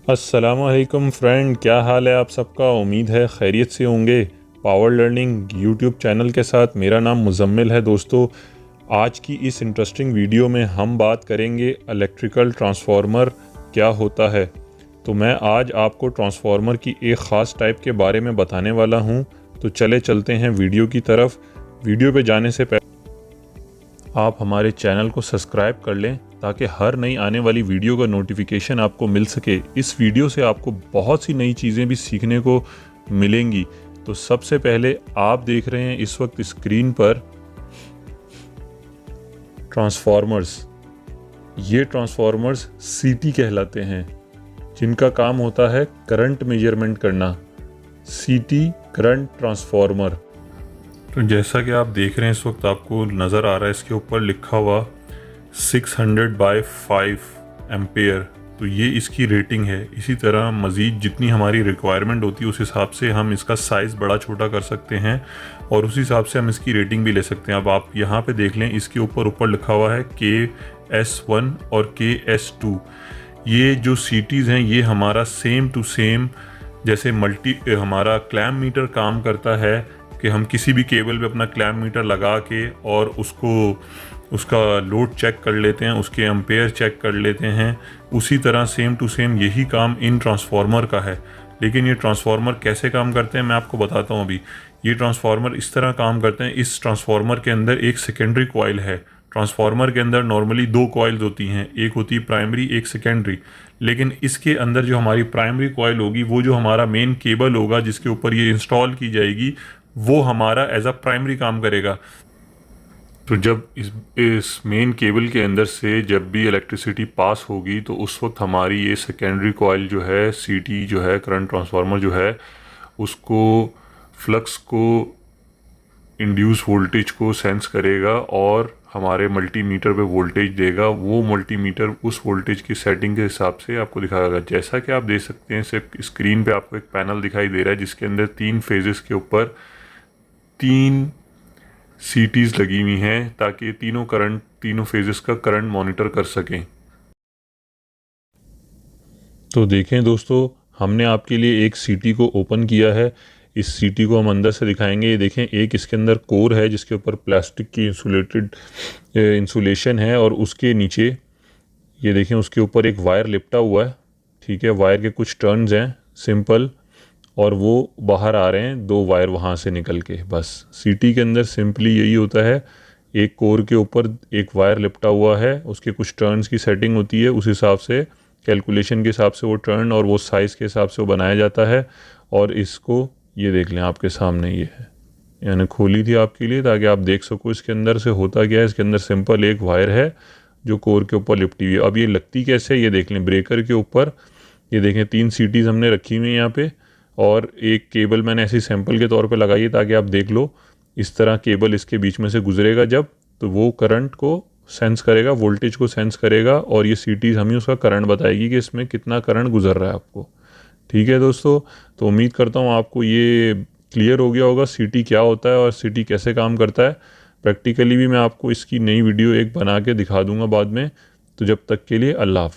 अस्सलामुअलैकुम फ्रेंड, क्या हाल है आप सबका। उम्मीद है खैरियत से होंगे। पावर लर्निंग यूट्यूब चैनल के साथ मेरा नाम मुज़म्मिल है। दोस्तों, आज की इस इंटरेस्टिंग वीडियो में हम बात करेंगे इलेक्ट्रिकल ट्रांसफार्मर क्या होता है। तो मैं आज आपको ट्रांसफार्मर की एक ख़ास टाइप के बारे में बताने वाला हूं। तो चले चलते हैं वीडियो की तरफ। वीडियो पे जाने से पहले आप हमारे चैनल को सब्सक्राइब कर लें ताकि हर नई आने वाली वीडियो का नोटिफिकेशन आपको मिल सके। इस वीडियो से आपको बहुत सी नई चीज़ें भी सीखने को मिलेंगी। तो सबसे पहले आप देख रहे हैं इस वक्त स्क्रीन पर ट्रांसफार्मर्स। ये ट्रांसफार्मर्स सीटी कहलाते हैं, जिनका काम होता है करंट मेजरमेंट करना। सीटी करंट ट्रांसफार्मर। तो जैसा कि आप देख रहे हैं इस वक्त आपको नज़र आ रहा है, इसके ऊपर लिखा हुआ 600/5 एम्पेयर। तो ये इसकी रेटिंग है। इसी तरह मज़ीद जितनी हमारी रिक्वायरमेंट होती है उस हिसाब से हम इसका साइज़ बड़ा छोटा कर सकते हैं और उस हिसाब से हम इसकी रेटिंग भी ले सकते हैं। अब आप यहाँ पे देख लें, इसके ऊपर लिखा हुआ है KS1 और KS2। ये जो सीटीज़ हैं ये हमारा सेम टू सेम जैसे हमारा क्लैम मीटर काम करता है कि हम किसी भी केबल पे अपना क्लैम मीटर लगा के और उसका लोड चेक कर लेते हैं, उसके एम्पेयर चेक कर लेते हैं। उसी तरह सेम टू सेम यही काम इन ट्रांसफार्मर का है। लेकिन ये ट्रांसफार्मर कैसे काम करते हैं मैं आपको बताता हूँ अभी। ये ट्रांसफार्मर इस तरह काम करते हैं। इस ट्रांसफार्मर के अंदर एक सेकेंडरी कॉइल है। ट्रांसफार्मर के अंदर नॉर्मली दो कॉइल्स होती हैं, एक होती है प्राइमरी, एक सेकेंडरी। लेकिन इसके अंदर जो हमारी प्राइमरी कॉइल होगी वो जो हमारा मेन केबल होगा जिसके ऊपर ये इंस्टॉल की जाएगी वो हमारा एज अ प्राइमरी काम करेगा। तो जब इस मेन केबल के अंदर से जब भी इलेक्ट्रिसिटी पास होगी तो उस वक्त हमारी ये सेकेंडरी कॉइल जो है, सीटी जो है, करंट ट्रांसफार्मर जो है, उसको फ्लक्स को, इंड्यूस वोल्टेज को सेंस करेगा और हमारे मल्टीमीटर पे वोल्टेज देगा। वो मल्टीमीटर उस वोल्टेज की सेटिंग के हिसाब से आपको दिखाएगा। जैसा कि आप देख सकते हैं सिर्फ स्क्रीन पे आपको एक पैनल दिखाई दे रहा है जिसके अंदर 3 फेजेस के ऊपर 3 सीटीज़ लगी हुई हैं ताकि तीनों फेजेस का करंट मॉनिटर कर सकें। तो देखें दोस्तों, हमने आपके लिए एक सीटी को ओपन किया है। इस सीटी को हम अंदर से दिखाएंगे। ये देखें, एक इसके अंदर कोर है जिसके ऊपर प्लास्टिक की इंसुलेशन है और उसके नीचे ये देखें उसके ऊपर एक वायर लिपटा हुआ है। ठीक है, वायर के कुछ टर्न्स हैं सिंपल और वो बाहर आ रहे हैं 2 वायर वहाँ से निकल के। बस सीटी के अंदर सिंपली यही होता है। एक कोर के ऊपर एक वायर लिपटा हुआ है, उसके कुछ टर्न्स की सेटिंग होती है, उस हिसाब से कैलकुलेशन के हिसाब से वो टर्न और वो साइज़ के हिसाब से वो बनाया जाता है। और इसको ये देख लें आपके सामने ये है, यानी खोली थी आपके लिए ताकि आप देख सको इसके अंदर से होता क्या है। इसके अंदर सिंपल एक वायर है जो कोर के ऊपर लिपटी हुई है। अब ये लगती कैसे है ये देख लें। ब्रेकर के ऊपर ये देखें 3 सीटीज़ हमने रखी हुई हैं यहाँ पे और एक केबल मैंने ऐसी सैंपल के तौर पे लगाई है ताकि आप देख लो। इस तरह केबल इसके बीच में से गुजरेगा जब, तो वो करंट को सेंस करेगा, वोल्टेज को सेंस करेगा और ये सीटीज़ हमें उसका करंट बताएगी कि इसमें कितना करंट गुजर रहा है आपको। ठीक है दोस्तों, तो उम्मीद करता हूँ आपको ये क्लियर हो गया होगा सीटी क्या होता है और सीटी कैसे काम करता है। प्रैक्टिकली भी मैं आपको इसकी नई वीडियो एक बना के दिखा दूँगा बाद में। तो जब तक के लिए अल्लाह हाफ़िज़।